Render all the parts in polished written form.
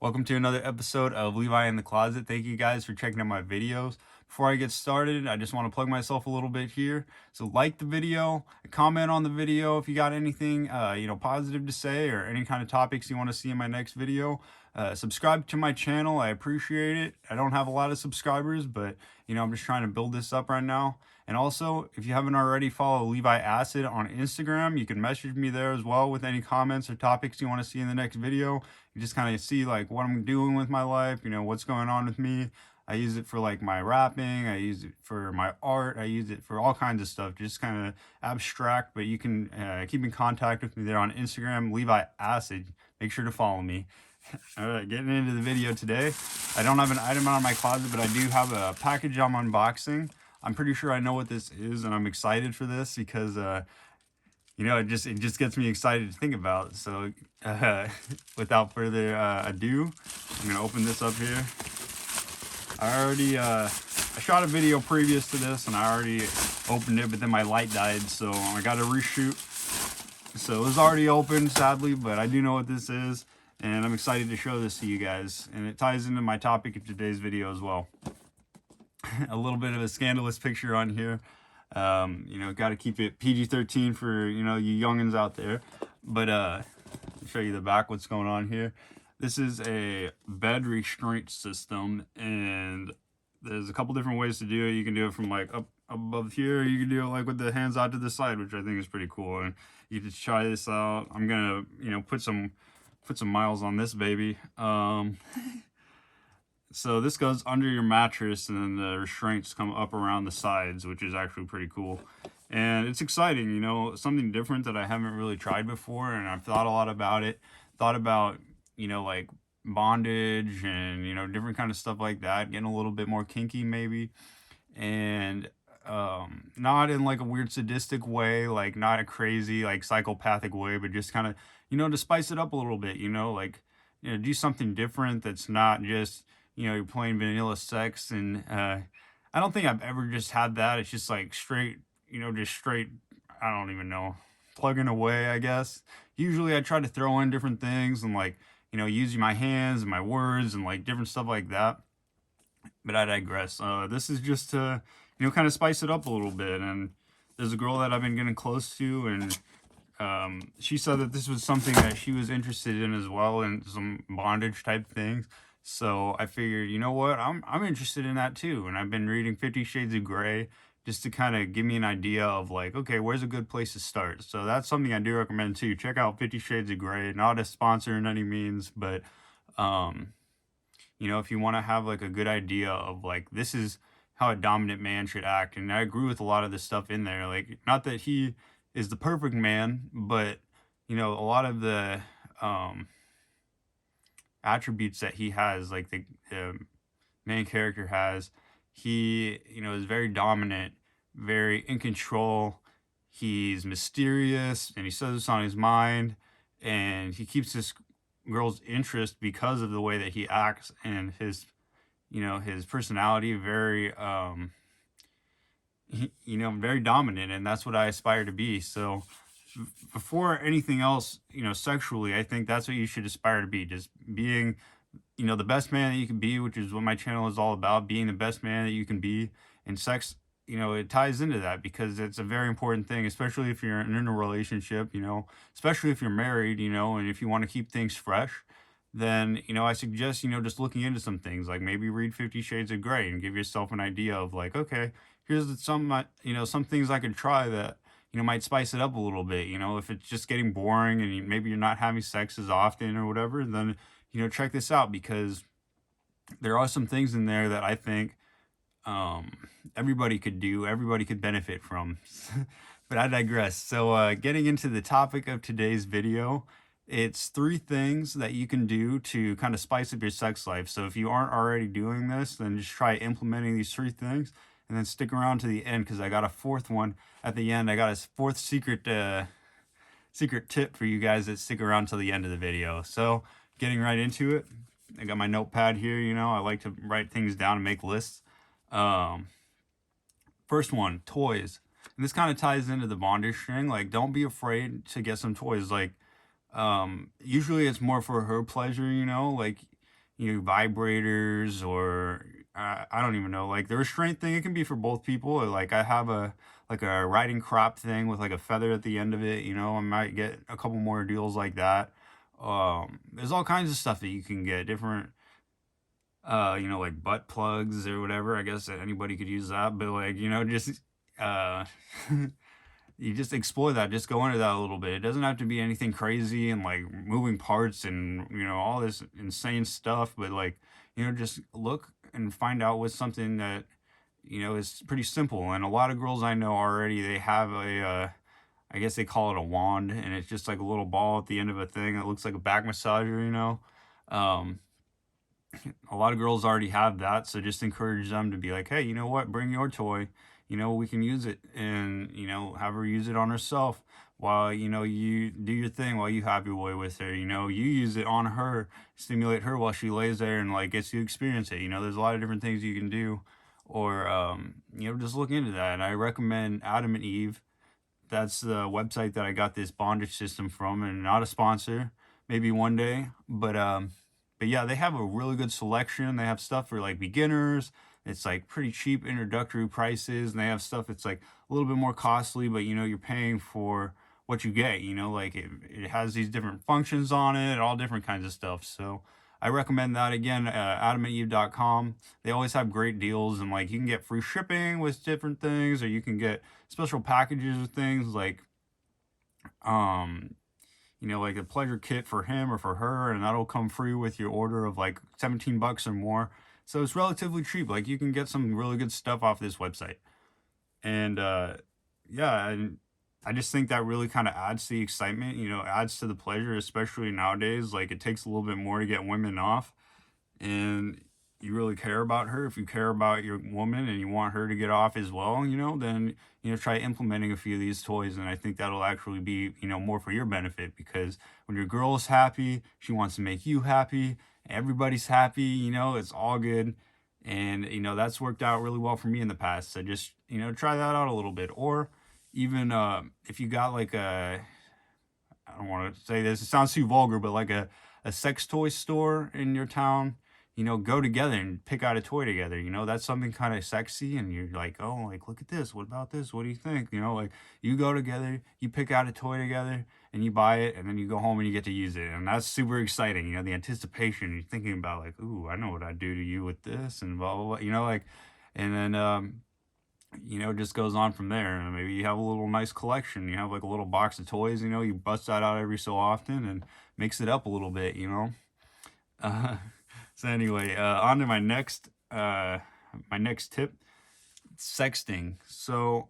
Welcome to another episode of Levi in the Closet. Thank you guys for checking out my videos. Before I get started, I just want to plug myself a little bit here. So like the video, comment on the video if you got anything positive to say or any kind of topics you want to see in my next video. Subscribe to my channel. I appreciate it. I don't have a lot of subscribers, but I'm just trying to build this up right now. And also, if you haven't already, follow Levi Acid on Instagram. You can message me there as well with any comments or topics you want to see in the next video. You just kind of see like what I'm doing with my life, what's going on with me. I use it for like my rapping, I use it for my art, I use it for all kinds of stuff, just kind of abstract, but you can keep in contact with me there on Instagram, Levi Acid. Make sure to follow me. All right, getting into the video today. I don't have an item out of my closet, but I do have a package I'm unboxing. I'm pretty sure I know what this is, and I'm excited for this because it just gets me excited to think about. So without further ado, I'm gonna open this up here. I shot a video previous to this and I already opened it, but then my light died, so I got to reshoot. So it was already open, sadly, but I do know what this is, and I'm excited to show this to you guys, and it ties into my topic of today's video as well. A little bit of a scandalous picture on here. Got to keep it PG-13 for you youngins out there. But I'll show you the back, what's going on here. This is a bed restraint system, and there's a couple different ways to do it. You can do it from like up above here. You can do it like with the hands out to the side, which I think is pretty cool. And you can try this out. I'm gonna put some miles on this baby. So this goes under your mattress, and then the restraints come up around the sides, which is actually pretty cool. And it's exciting, something different that I haven't really tried before, and I've thought a lot about it. Thought about, like bondage and, different kind of stuff like that, getting a little bit more kinky maybe. And not in like a weird sadistic way, like not a crazy, like psychopathic way, but just kind of, to spice it up a little bit, do something different that's not just, you're plain vanilla sex. And I don't think I've ever just had that. It's just like straight, just straight, I don't even know, plugging away, I guess. Usually I try to throw in different things and like, using my hands and my words and like different stuff like that. But I digress. This is just to, kind of spice it up a little bit. And there's a girl that I've been getting close to, and she said that this was something that she was interested in as well, and some bondage type things. So I figured, you know what, I'm interested in that too. And I've been reading 50 Shades of Grey just to kind of give me an idea of like, okay, where's a good place to start? So that's something I do recommend too. Check out 50 Shades of Grey. Not a sponsor in any means, but if you want to have like a good idea of like, this is how a dominant man should act. And I agree with a lot of the stuff in there. Like, not that he is the perfect man, but a lot of the attributes that he has, like the main character has, he is very dominant, very in control. He's mysterious, and he says it's on his mind, and he keeps this girl's interest because of the way that he acts and his his personality. Very very dominant, and that's what I aspire to be. So before anything else, sexually, I think that's what you should aspire to be. Just being, the best man that you can be, which is what my channel is all about, being the best man that you can be. And sex, it ties into that because it's a very important thing, especially if you're in a relationship, especially if you're married, and if you want to keep things fresh, then, I suggest, just looking into some things, like maybe read 50 Shades of Grey and give yourself an idea of like, okay, here's some, some things I could try that, might spice it up a little bit. If it's just getting boring and maybe you're not having sex as often or whatever, then, check this out, because there are some things in there that I think everybody could do, everybody could benefit from. But I digress. So getting into the topic of today's video, it's 3 things that you can do to kind of spice up your sex life. So if you aren't already doing this, then just try implementing these 3 things. And then stick around to the end, because I got a 4th one at the end. I got a 4th secret tip for you guys that stick around till the end of the video. So getting right into it, I got my notepad here. I like to write things down and make lists. First one, toys. And this kind of ties into the bondage thing. Like, don't be afraid to get some toys. Like, usually it's more for her pleasure, like vibrators, or I don't even know, like the restraint thing. It can be for both people. Or, like I have a like a riding crop thing with like a feather at the end of it. I might get a couple more deals like that. There's all kinds of stuff that you can get, different like butt plugs or whatever. I guess that anybody could use that, but like, just uh you just explore that, just go into that a little bit. It doesn't have to be anything crazy and like moving parts and all this insane stuff, but like, just look and find out what's something that is pretty simple. And a lot of girls I know already, they have a I guess they call it a wand, and it's just like a little ball at the end of a thing that looks like a back massager. um a lot of girls already have that, so just encourage them to be like, hey, you know what, bring your toy, we can use it, and have her use it on herself while you do your thing, while you have your way with her. You use it on her, stimulate her while she lays there and like gets to experience it. There's a lot of different things you can do, or just look into that. And I recommend Adam and Eve. That's the website that I got this bondage system from, and not a sponsor. Maybe one day, but yeah, they have a really good selection. They have stuff for like beginners. It's like pretty cheap introductory prices, and they have stuff that's like a little bit more costly, but you're paying for what you get. Like it has these different functions on it, all different kinds of stuff. So I recommend that. Again, adamandeve.com. They always have great deals, and like you can get free shipping with different things, or you can get special packages with things like um like a pleasure kit for him or for her, and that'll come free with your order of like 17 bucks or more. So it's relatively cheap. Like you can get some really good stuff off this website. And yeah, and I just think that really kind of adds to the excitement, adds to the pleasure, especially nowadays. Like it takes a little bit more to get women off, and you really care about her. If you care about your woman and you want her to get off as well, then try implementing a few of these toys, and I think that'll actually be more for your benefit, because when your girl is happy, she wants to make you happy. Everybody's happy. It's all good, and that's worked out really well for me in the past. So just try that out a little bit, or even if you got like I don't want to say this, it sounds too vulgar, but like a sex toy store in your town, go together and pick out a toy together. That's something kind of sexy, and you're like, oh, like, look at this. What about this? What do you think? Like you go together, you pick out a toy together, and you buy it, and then you go home and you get to use it. And that's super exciting. The anticipation, you're thinking about like, ooh, I know what I'd do to you with this, and blah, blah, blah, like, and then, just goes on from there. And maybe you have a little nice collection. You have like a little box of toys, you bust that out every so often and mix it up a little bit. Uh, so anyway, on to my next tip, sexting. So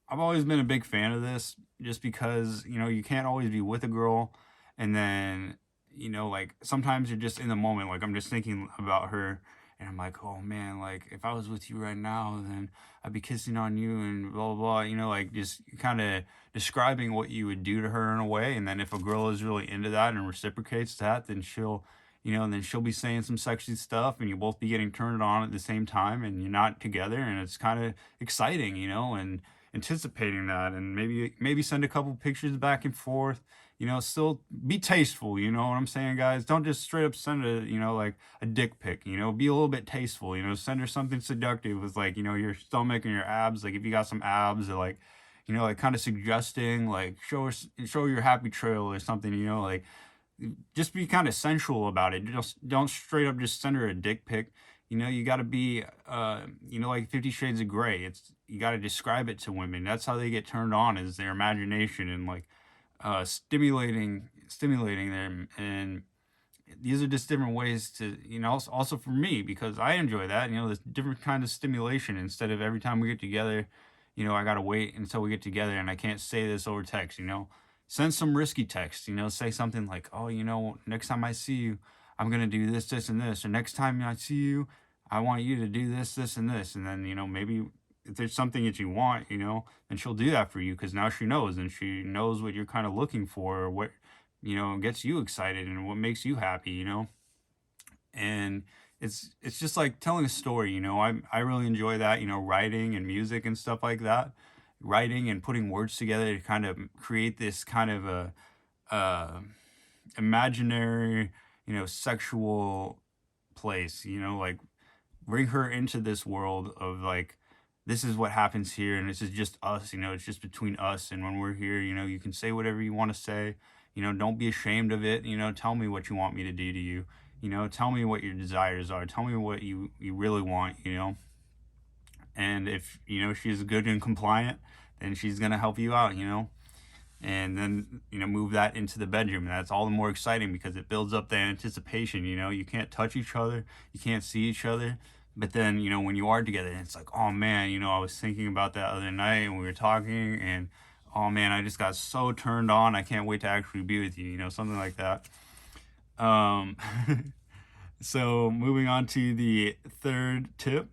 I've always been a big fan of this, just because, you can't always be with a girl, and then, like sometimes you're just in the moment, like I'm just thinking about her, and I'm like, oh man, like if I was with you right now, then I'd be kissing on you and blah, blah, blah, like just kind of describing what you would do to her in a way. And then if a girl is really into that and reciprocates that, then she'll be saying some sexy stuff, and you'll both be getting turned on at the same time, and you're not together, and it's kind of exciting, and anticipating that. And maybe send a couple pictures back and forth. Still be tasteful. You know what I'm saying, guys? Don't just straight up send like a dick pic. Be a little bit tasteful. Send her something seductive with like your stomach and your abs. Like if you got some abs, or like like kind of suggesting, like show your happy trail or something. Like just be kind of sensual about it. Just don't straight up just send her a dick pic. You got to be like 50 Shades of Grey. You got to describe it to women. That's how they get turned on, is their imagination, and like stimulating them. And these are just different ways to, also for me, because I enjoy that, this different kind of stimulation, instead of every time we get together, I gotta wait until we get together, and I can't say this over text. Send some risky text. Say something like, oh, next time I see you, I'm gonna do this, and this, or next time I see you, I want you to do this, and this. And then maybe if there's something that you want, then she'll do that for you, because now she knows, and she knows what you're kind of looking for, or what gets you excited, and what makes you happy. And it's just like telling a story. I really enjoy that. Writing and music and stuff like that. Writing and putting words together to kind of create this kind of a imaginary, sexual place, like bring her into this world of like, this is what happens here and this is just us, it's just between us. And when we're here, you can say whatever you want to say, don't be ashamed of it, tell me what you want me to do to you, tell me what your desires are, tell me what you really want, and if she's good and compliant, then she's gonna help you out, and then move that into the bedroom. And that's all the more exciting because it builds up the anticipation. You can't touch each other, you can't see each other, but then when you are together, it's like, oh man, I was thinking about that other night and we were talking, and oh man, I just got so turned on, I can't wait to actually be with you, something like that. um so moving on to the third tip,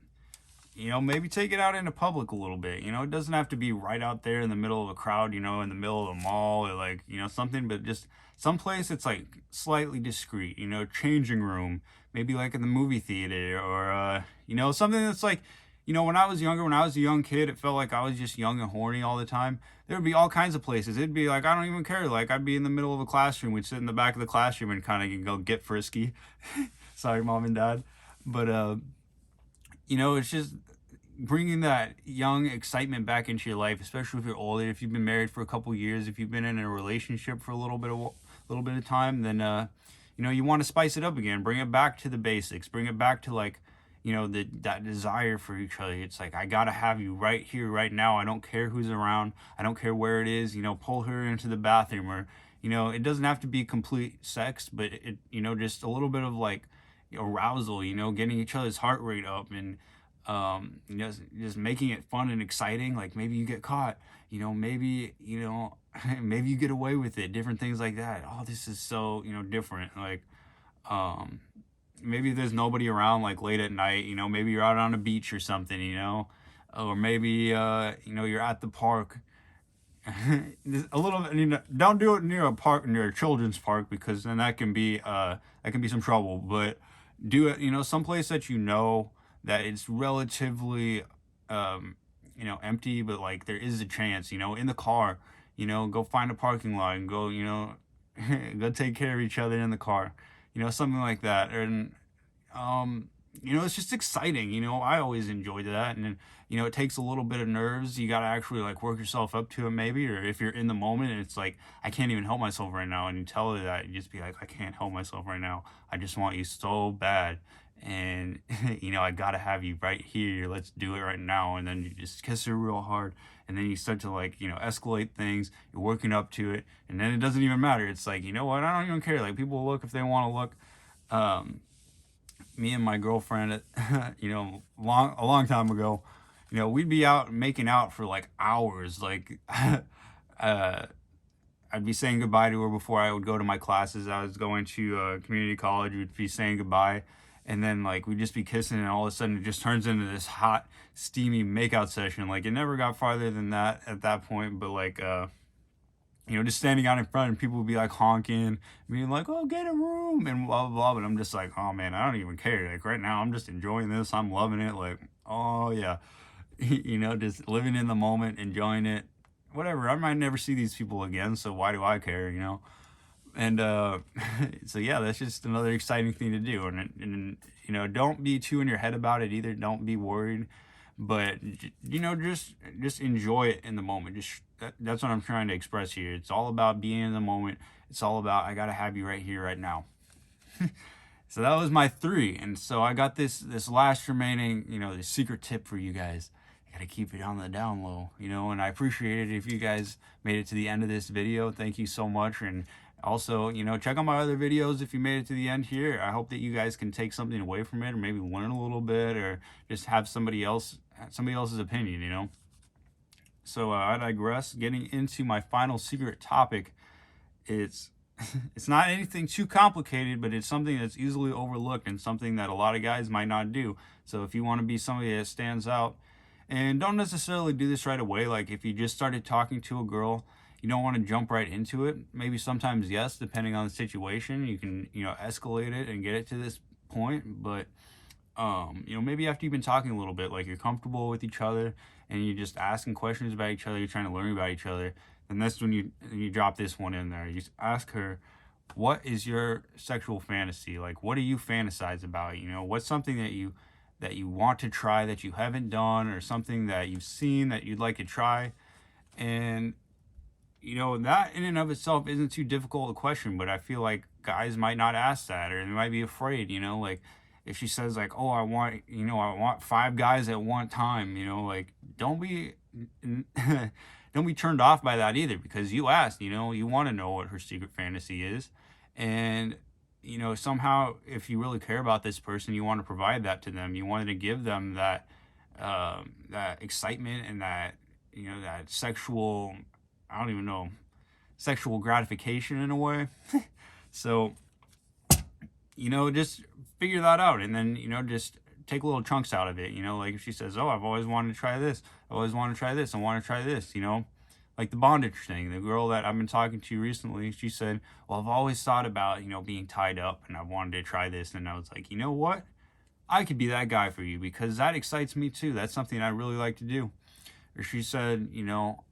maybe take it out into public a little bit. It doesn't have to be right out there in the middle of a crowd, in the middle of a mall or like, something, but just someplace it's like slightly discreet, changing room, maybe like in the movie theater, or, something that's like, when I was younger, when I was a young kid, it felt like I was just young and horny all the time. There would be all kinds of places. It'd be like, I don't even care. Like, I'd be in the middle of a classroom. We'd sit in the back of the classroom and kind of go get frisky. Sorry, mom and dad. But, it's just bringing that young excitement back into your life, especially if you're older, if you've been married for a couple years, if you've been in a relationship for a little bit of time, then you want to spice it up again, bring it back to the basics, bring it back to like that desire for each other. It's like, I gotta have you right here, right now. I don't care who's around, I don't care where it is. Pull her into the bathroom, or it doesn't have to be complete sex, but it just a little bit of like arousal, getting each other's heart rate up, and just making it fun and exciting. Like maybe you get caught, maybe maybe you get away with it, different things like that. Oh, this is so different. Like maybe there's nobody around, like late at night, maybe you're out on a beach or something, or maybe you're at the park. A little bit, don't do it near a park, near a children's park, because then that can be some trouble. But do it someplace that that it's relatively empty, but like there is a chance, in the car, go find a parking lot and go, go take care of each other in the car, something like that. And it's just exciting. I always enjoyed that. And it takes a little bit of nerves. You got to actually like work yourself up to it, maybe. Or if you're in the moment and it's like, I can't even help myself right now, and you tell her that, you just be like, I can't help myself right now, I just want you so bad, and I gotta have you right here, let's do it right now. And then you just kiss her real hard, and then you start to like escalate things, you're working up to it, and then it doesn't even matter. It's like, what, I don't even care, like people will look if they want to look. Me and my girlfriend, a long time ago, we'd be out making out for like hours. Like I'd be saying goodbye to her before I would go to my classes. I was going to community college. We'd be saying goodbye, and then like we'd just be kissing, and all of a sudden it just turns into this hot, steamy makeout session. Like it never got farther than that at that point, but like just standing out in front, and people would be like honking, being like, oh, get a room, and blah, blah, blah. But I'm just like, oh man, I don't even care. Like right now, I'm just enjoying this. I'm loving it. Like, oh yeah, just living in the moment, enjoying it. Whatever. I might never see these people again, so why do I care, And so yeah, that's just another exciting thing to do. And don't be too in your head about it either. Don't be worried, but just enjoy it in the moment. That's what I'm trying to express here. It's all about being in the moment. It's all about, I gotta have you right here, right now. So that was my 3, and so I got this last remaining, the secret tip for you guys. I gotta keep it on the down low, and I appreciate it if you guys made it to the end of this video. Thank you so much. And also, check out my other videos if you made it to the end here. I hope that you guys can take something away from it, or maybe learn a little bit, or just have somebody else's opinion, So I digress. Getting into my final secret topic, it's not anything too complicated, but it's something that's easily overlooked and something that a lot of guys might not do. So if you want to be somebody that stands out, and don't necessarily do this right away, like if you just started talking to a girl, you don't want to jump right into it. Maybe sometimes yes, depending on the situation, you can escalate it and get it to this point. But maybe after you've been talking a little bit, like you're comfortable with each other and you're just asking questions about each other, you're trying to learn about each other, and that's when you drop this one in there. You just ask her, what is your sexual fantasy? Like, what do you fantasize about? You know, what's something that you want to try that you haven't done, or something that you've seen that you'd like to try? And you know, that in and of itself isn't too difficult a question, but I feel like guys might not ask that, or they might be afraid, you know, like if she says like, "Oh, I want, you know, I want 5 guys at one time," you know, like don't be don't be turned off by that either, because you asked, you know, you want to know what her secret fantasy is. And you know, somehow if you really care about this person, you want to provide that to them. You wanted to give them that that excitement and that, you know, that sexual, I don't even know, sexual gratification in a way. So, you know, just figure that out, and then, you know, just take little chunks out of it. You know, like if she says, "Oh, I've always wanted to try this. I always want to try this. I want to try this," you know, like the bondage thing. The girl that I've been talking to recently, she said, "Well, I've always thought about, you know, being tied up, and I wanted to try this." And I was like, you know what? I could be that guy for you, because that excites me too. That's something I really like to do. Or she said, you know,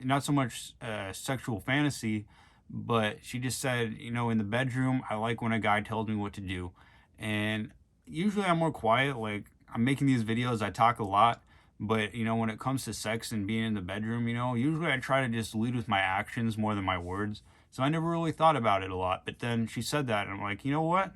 not so much sexual fantasy, but she just said, you know, in the bedroom, I like when a guy tells me what to do. And usually I'm more quiet. Like, I'm making these videos, I talk a lot. But, you know, when it comes to sex and being in the bedroom, you know, usually I try to just lead with my actions more than my words. So I never really thought about it a lot. But then she said that, and I'm like, you know what?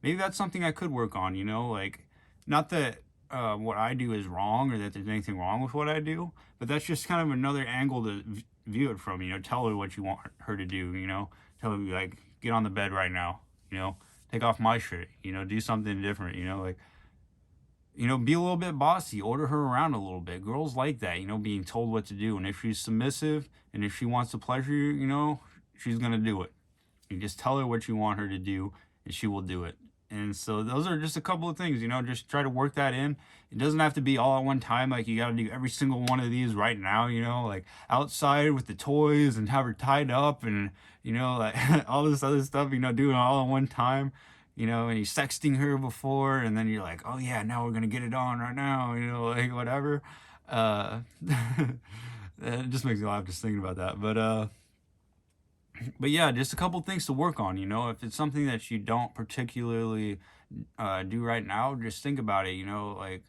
Maybe that's something I could work on, you know, like, not that what I do is wrong or that there's anything wrong with what I do, but that's just kind of another angle to view it from, you know, tell her what you want her to do, you know, tell her, like, get on the bed right now, you know, take off my shirt, you know, do something different, you know, like, you know, be a little bit bossy, order her around a little bit. Girls like that, you know, being told what to do. And if she's submissive and if she wants to pleasure you, you know, she's going to do it. You just tell her what you want her to do, and she will do it. And so those are just a couple of things, you know, just try to work that in. It doesn't have to be all at one time. Like, you got to do every single one of these right now, you know, like outside with the toys and have her tied up and, you know, like all this other stuff, you know, doing it all at one time, you know, and you're sexting her before, and then you're like, "Oh yeah, now we're going to get it on right now," you know, like whatever. It just makes me laugh just thinking about that. But yeah, just a couple things to work on. You know, if it's something that you don't particularly do right now, just think about it. You know, like,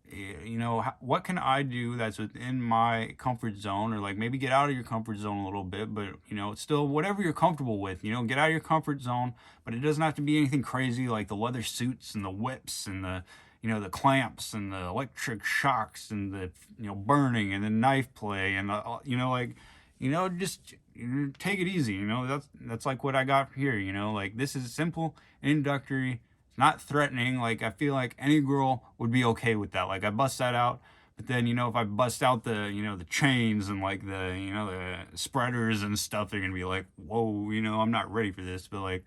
you know, what can I do that's within my comfort zone, or like maybe get out of your comfort zone a little bit, but you know, it's still whatever you're comfortable with. You know, get out of your comfort zone, but it doesn't have to be anything crazy like the leather suits and the whips and the, you know, the clamps and the electric shocks and the, you know, burning and the knife play and the, you know, like, you know, just, you know, take it easy. You know, that's like what I got here. You know, like, this is simple, introductory. It's not threatening. Like, I feel like any girl would be okay with that. Like, I bust that out, but then, you know, if I bust out the, you know, the chains and like the, you know, the spreaders and stuff, they're gonna be like, "Whoa, you know, I'm not ready for this." But like,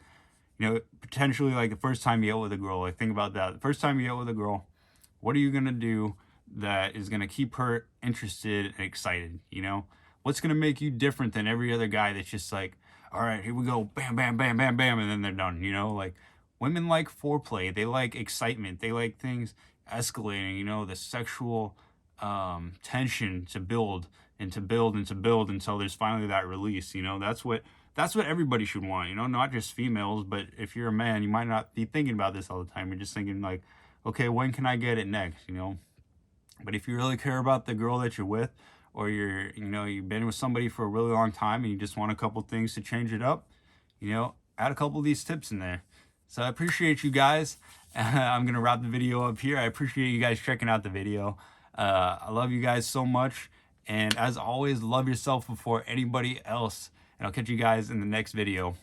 you know, potentially, like, the first time you out with a girl, like, think about that. The first time you out with a girl, what are you gonna do that is gonna keep her interested and excited? You know, what's gonna make you different than every other guy that's just like, "All right, here we go, bam, bam, bam, bam, bam," and then they're done. You know, like, women like foreplay, they like excitement, they like things escalating. You know, the sexual tension to build and to build and to build until there's finally that release. You know, that's what everybody should want, you know, not just females. But if you're a man, you might not be thinking about this all the time. You're just thinking like, okay, when can I get it next, you know? But if you really care about the girl that you're with, or you're, you know, you've been with somebody for a really long time and you just want a couple things to change it up, you know, add a couple of these tips in there. So I appreciate you guys. I'm going to wrap the video up here. I appreciate you guys checking out the video. I love you guys so much. And as always, love yourself before anybody else. And I'll catch you guys in the next video.